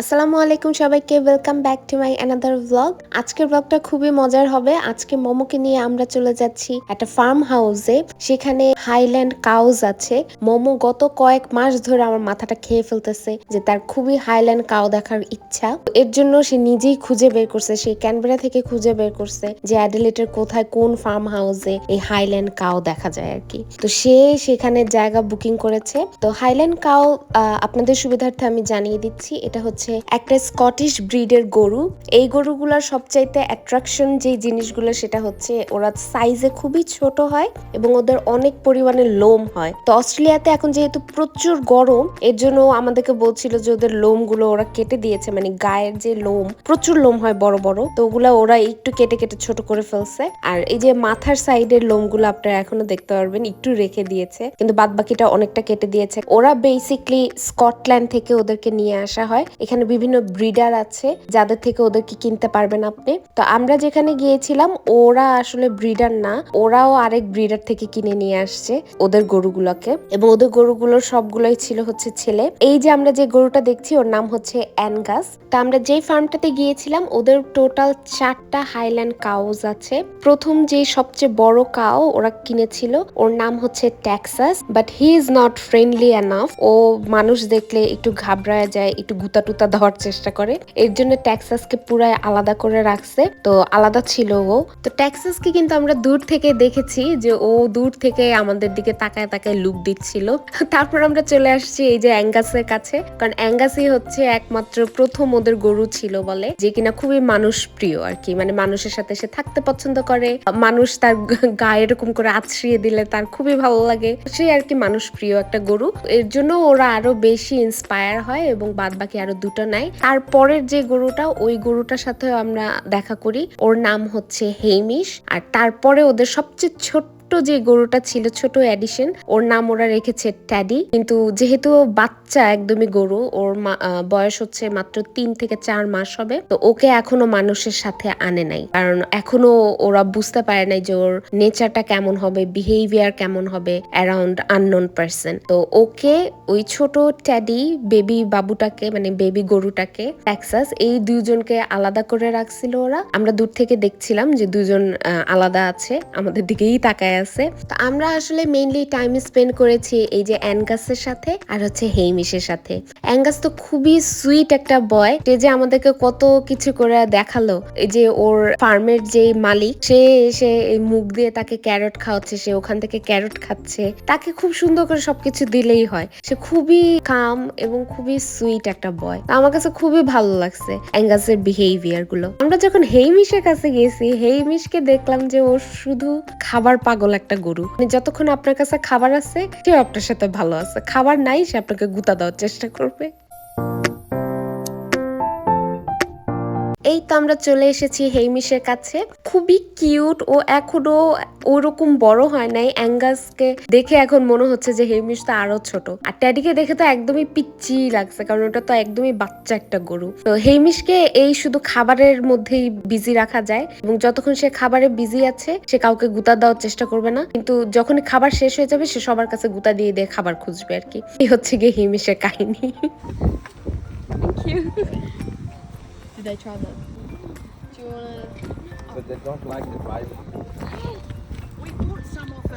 আসসালামু আলাইকুম সবাইকে, welcome back to my another blog. আজকের ব্লগটা খুবই মজার হবে। আজকে মোমোকে নিয়ে আমরা চলে যাচ্ছি একটা ফার্ম হাউসে। সেখানে হাইল্যান্ড কাউজ আছে। মোমো গত কয়েক মাস ধরে আমার মাথাটা খেয়ে ফেলতেছে যে তার খুবই হাইল্যান্ড কাউ দেখার ইচ্ছা। এর জন্য সে নিজেই খুঁজে বের করছে, সে ক্যানবেরা থেকে খুঁজে বের করছে যে অ্যাডিলেটের কোথায় কোন ফার্ম হাউসে এই হাইল্যান্ড কাউ দেখা যায় আর কি। তো সে সেখানে জায়গা বুকিং করেছে। তো হাইল্যান্ড কাউ আপনাদের সুবিধার্থে আমি জানিয়ে দিচ্ছি, এটা হচ্ছে একটা স্কটিশ ব্রিডের গরু। এই গরুগুলার সবচাইতে অ্যাট্রাকশন যে জিনিসগুলো সেটা হচ্ছে ওরা সাইজে খুবই ছোট হয় এবং ওদের অনেক পরিমাণে লোম হয়। তো অস্ট্রেলিয়াতে এখন যেহেতু প্রচুর গরম, এর জন্য আমাদেরকে বলছিল যে ওদের লোমগুলো ওরা কেটে দিয়েছে, মানে গায়ের যে লোম, প্রচুর লোম হয় বড় বড়, তো ওগুলা ওরা একটু কেটে কেটে ছোট করে ফেলছে। আর এই যে মাথার সাইডের লোমগুলো আপনারা এখনো দেখতে পারবেন একটু রেখে দিয়েছে, কিন্তু বাদ বাকিটা অনেকটা কেটে দিয়েছে। ওরা বেসিকলি স্কটল্যান্ড থেকে ওদেরকে নিয়ে আসা হয়। এখানে বিভিন্ন ব্রিডার আছে যাদের থেকে ওদেরকে কিনতে পারবেন আপনি। তো আমরা যেখানে গিয়েছিলাম ওরা আসলে ব্রিডার না, ওরাও আরেক ব্রিডার থেকে কিনে নিয়ে আসছে ওদের গরুগুলোকে, এবং ওদের গরুগুলোর সবগুলোই ছিল হচ্ছে ছেলে। এই যে আমরা যে গরুটা দেখছি ওর নাম হচ্ছে অ্যানগাস। তা আমরা যেই ফার্মটাতে গিয়েছিলাম ওদের টোটাল 4টা হাইল্যান্ড কাউজ আছে। প্রথম যে সবচেয়ে বড় কাউ ওরা কিনেছিল ওর নাম হচ্ছে Texas, but he is not friendly enough. ও মানুষ দেখলে একটু ঘাবড়ায় যায়, একটু গুতা টুতা দেওয়ার চেষ্টা করে। এর জন্য টেক্সাসকে পুরাই আলাদা করে রাখছে। তো আলাদা ছিল ও। তো টেক্সাসকে কিন্তু আমরা দূর থেকে দেখেছি যে ও দূর থেকে আমাদের দিকে তাকায় তাকায় লুক দিচ্ছিল। তারপর আমরা চলে আসছি এই যে অ্যাঙ্গাসের কাছে, কারণ অ্যাঙ্গাসই হচ্ছে একমাত্র প্রথম ওদের গরু ছিল বলে যে কিনা খুবই মানুষ প্রিয় আর কি, মানে মানুষের সাথে সে থাকতে পছন্দ করে, মানুষ তার গায়ে এরকম করে আছড়িয়ে দিলে তার খুবই ভালো লাগে, সে আর কি মানুষ প্রিয় একটা গরু। এর জন্য ওরা আরো বেশি ইন্সপায়ার হয় এবং বাদ বাকি আরো দুটো নাই। তারপরের যে গরুটা, ওই গরুটার সাথে আমরা দেখা করি, ওর নাম হচ্ছে হেমিশ। আর তারপরে ওদের সবচেয়ে ছোট্ট যে গরুটা ছিল, ছোট এডিশন, ওর নাম ওরা রেখেছে ট্যাডি। কিন্তু যেহেতু বাচ্চা একদমই গরু, ওর বয়স হচ্ছে মাত্র 3 থেকে 4 মাস হবে, তো ওকে এখনো মানুষের সাথে আনে নাই, কারণ এখনো ওরা বুঝতে পারে নাই যে ওর নেচারটা কেমন হবে, বিহেভিয়ার কেমন হবে অ্যারাউন্ড আননোন পারসন। তো ওকে ওই ছোট ট্যাডি বেবি বাবুটাকে, মানে বেবি গরুটাকে, টেক্সাস, এই দুজনকে আলাদা করে রাখছিল ওরা। আমরা দূর থেকে দেখছিলাম যে দুজন আলাদা আছে, আমাদের দিকেই তাকায় আছে। তো আমরা আসলে মেইনলি টাইম স্পেন্ড করেছি এই যে অ্যাঙ্গাসের সাথে আর হচ্ছে হেমিশের সাথে। অ্যাঙ্গাস তো খুবই সুইট একটা বয়, সে যে আমাদেরকে কত কিছু করে দেখালো। এই যে ওর ফার্মের যে মালিক, সে এসে মুখ দিয়ে তাকে ক্যারট খাওয়াচ্ছে, সে ওখান থেকে ক্যারট খাচ্ছে, তাকে খুব সুন্দর করে সবকিছু দিলেই হয়। সে খুবই কাম এবং খুবই সুইট একটা বয়। আমার কাছে খুবই ভালো লাগছে অ্যাঙ্গাসের বিহেভিয়ার গুলো। আমরা যখন হেইমিশের কাছে গেছি, হেইমিশকে দেখলাম যে ও শুধু খাবার পাগল একটা গরু, মানে যতক্ষণ আপনার কাছে খাবার আছে সে আপনার সাথে ভালো আছে, খাবার নাই সে আপনাকে গুতা দেওয়ার চেষ্টা করবে। এই তো আমরা চলে এসেছি হেইমিশের কাছে। খুবই কিউট, ও এখনো ওরকম বড় হয় নাই। অ্যাঙ্গাসকে দেখে এখন মনে হচ্ছে যে হেইমিশ তো আরো ছোট, আর ট্যাডিকে দেখে তো একদমই পিচ্ছি লাগছে, কারণ ওটা তো একদমই বাচ্চা একটা গরু। তো হেইমিশকে এই শুধু খাবারের মধ্যেই বিজি রাখা যায়, এবং যতক্ষণ সে খাবারে বিজি আছে সে কাউকে গুতা দেওয়ার চেষ্টা করবে না, কিন্তু যখন খাবার শেষ হয়ে যাবে সে সবার কাছে গুতা দিয়ে দিয়ে খাবার খুঁজবে আর কি। এই হচ্ছে গিয়ে হেইমিশের কাহিনী। Thank you. Did they try that? Do you want to? But they don't like the driver. We bought some off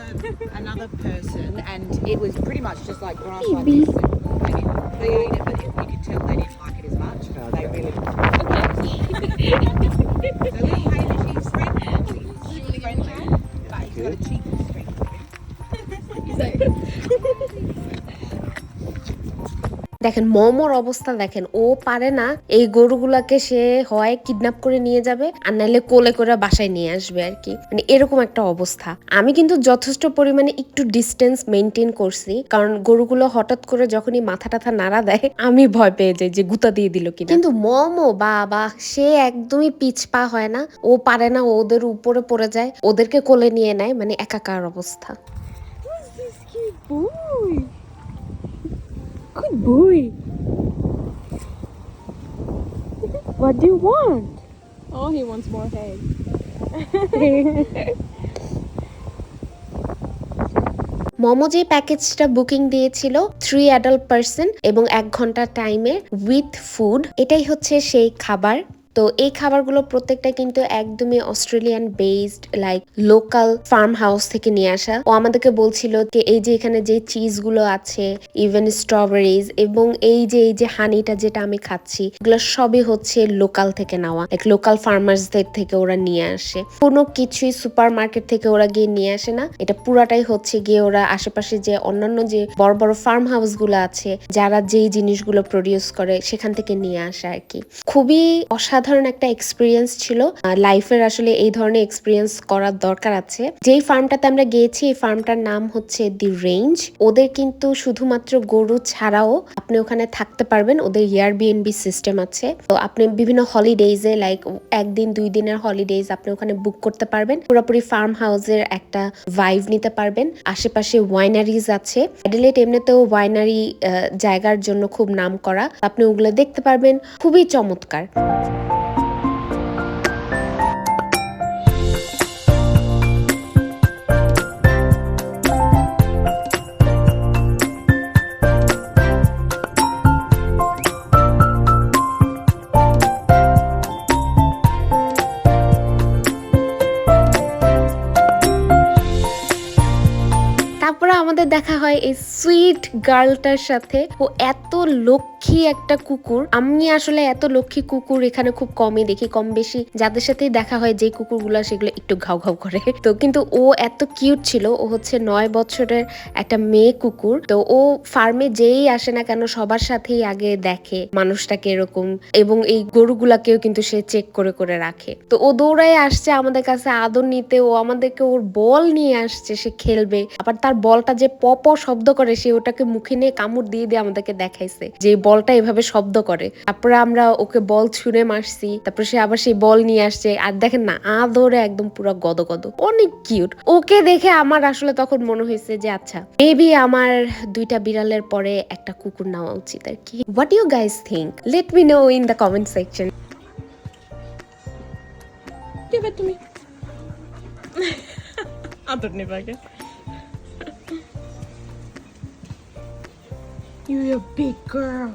another person, and it was pretty much just like grass like Baby. this. They ate it, but you could tell they didn't like it as much. They really So little Hamish, he's friendly. He's friendly, but he's got a cheeky streak to him. দেখেন মোমোর অবস্থা দেখেন, ও পারে না, এই গরুগুলাকে সে হয় kidnap করে নিয়ে যাবে আর নাইলে কোলে করে বাসায় নিয়ে আসবে আর কি, মানে এরকম একটা অবস্থা। আমি কিন্তু যথেষ্ট পরিমাণে একটু ডিস্টেন্স মেনটেন করছি, কারণ গরুগুলো হঠাৎ করে যখনই মাথা টাথা নাড়া দেয় আমি ভয় পেয়ে যাই যে গুতা দিয়ে দিল কিনা। কিন্তু মোমো বাবা, সে একদমই পিছপা হয় না, ও পারে না, ওদের উপরে পড়ে যায়, ওদেরকে কোলে নিয়ে নেয়, মানে একাকার অবস্থা। Who's this cute boy? Good boy. What do you want? Oh, he wants more hay. Momo যে প্যাকেজটা বুকিং দিয়েছিল 3 অ্যাডাল্ট পারসন এবং 1 ঘন্টা টাইমে উইথ ফুড, এটাই হচ্ছে সেই খাবার। তো এই খাবারগুলো প্রত্যেকটা কিন্তু একদমই Australian based, like local farm house থেকে নিয়ে আসা। ও আমাদেরকে বলছিল যে এই যে এখানে যে চিজগুলো আছে, ইভেন স্ট্রবেরিজ এবং এই যে হানিটা যেটা আমি খাচ্ছি, এগুলো সবই হচ্ছে লোকাল থেকে নেওয়া, লাইক লোকাল ফার্মার্সদের থেকে ওরা নিয়ে আসে। কোনো কিছুই সুপার মার্কেট থেকে ওরা গিয়ে নিয়ে আসে না, এটা পুরাটাই হচ্ছে গিয়ে ওরা আশেপাশে যে অন্যান্য যে বড় বড় ফার্ম হাউস গুলো আছে যারা যেই জিনিসগুলো প্রডিউস করে সেখান থেকে নিয়ে আসে আর কি। খুবই অসাধারণ একটা এক্সপিরিয়েন্স ছিল। লাইফের আসলে এই ধরনের এক্সপিরিয়েন্স করার দরকার আছে। যেই ফার্মটাতে আমরা গিয়েছি এই ফার্মটার নাম হচ্ছে দি রেঞ্জ। ওদের কিন্তু শুধুমাত্র গরু ছাড়াও আপনি ওখানে থাকতে পারবেন, ওদের এয়ারবিএনবি সিস্টেম আছে। তো আপনি বিভিন্ন হলিডেজে লাইক 1 দিন 2 দিনের হলিডেজ আপনি ওখানে বুক করতে পারবেন, পুরোপুরি ফার্ম হাউসের একটা ভাইব নিতে পারবেন। আশেপাশে ওয়াইনারিজ আছে, অ্যাডিলেড এমনিতেও ওয়াইনারি জায়গার জন্য খুব নাম করা, আপনি ওগুলো দেখতে পারবেন, খুবই চমৎকার। তারপরে আমাদের দেখা হয় এই সুইট গার্লটার সাথে। ও এত লক্ষ্মী একটা কুকুর, আমি আসলে এত লক্ষ্মী কুকুর এখানে খুব কমই দেখি, কম বেশি যাদের সাথেই দেখা হয় যে কুকুরগুলো সেগুলো একটু ঘাউ ঘাউ করে। তো কিন্তু ও এত কিউট ছিল। ও হচ্ছে 9 বছরের একটা মেয়ে কুকুর। তো ও ফার্মে যেই আসে না কেন সবার সাথেই আগে দেখে মানুষটাকে এরকম, এবং এই গরুগুলাকেও কিন্তু সে চেক করে করে রাখে। তো ও দৌড়ায় আসছে আমাদের কাছে আদর নিতে, ও আমাদেরকে ওর বল নিয়ে আসছে, সে খেলবে। আবার তার বলটা যে পপ শব্দ করে সে ওটাকে মুখে নিয়ে কামড় দিয়ে দিয়ে আমাদেরকে দেখাইছে যে বলটা এভাবে শব্দ করে। তারপরে আমরা ওকে বল ছুঁড়ে মারছি, তারপরে সে আবার সেই বল নিয়ে আসছে। আর দেখেন না আদরে একদম পুরো গদগদ, অনেক কিউট। ওকে দেখে আমার আসলে তখন মনে হয়েছে যে আচ্ছা মেবি আমার 2টা বিড়ালের পরে একটা কুকুর নেওয়া উচিত আর কি। What you guys think? Let me know in the comment section. Give it to me. Adur ne bage. You're a big girl.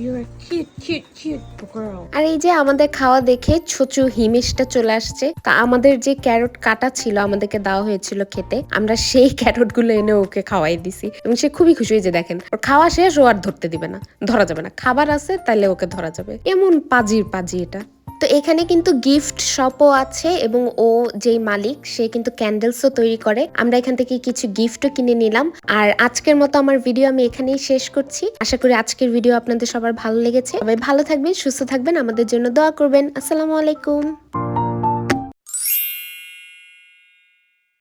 You're a cute girl. আর এই যে আমাদের খাওয়া দেখে ছোচু হিমেশটা চলে আসছে। আমাদের যে ক্যারট কাটা ছিল আমাদেরকে দেওয়া হয়েছিল খেতে, আমরা সেই ক্যারট গুলো এনে ওকে খাওয়াই দিছি এবং সে খুবই খুশি হয়েছে। দেখেন ওর খাওয়া শেষ, ও আর ধরতে দিবে না, ধরা যাবে না, খাবার আছে তাইলে ওকে ধরা যাবে। এমন পাজি এটা। তো এখানে কিন্তু গিফট শপও আছে এবং ও যেই মালিক সে কিন্তু ক্যান্ডেলসও তৈরি করে। আমরা এখান থেকে কিছু গিফটও কিনে নিলাম। আর আজকের মতো আমার ভিডিও আমি এখানেই শেষ করছি। আশা করি আজকের ভিডিও আপনাদের সবার ভালো লেগেছে। সবাই ভালো থাকবেন, সুস্থ থাকবেন, আমাদের জন্য দোয়া করবেন। আসসালামু আলাইকুম।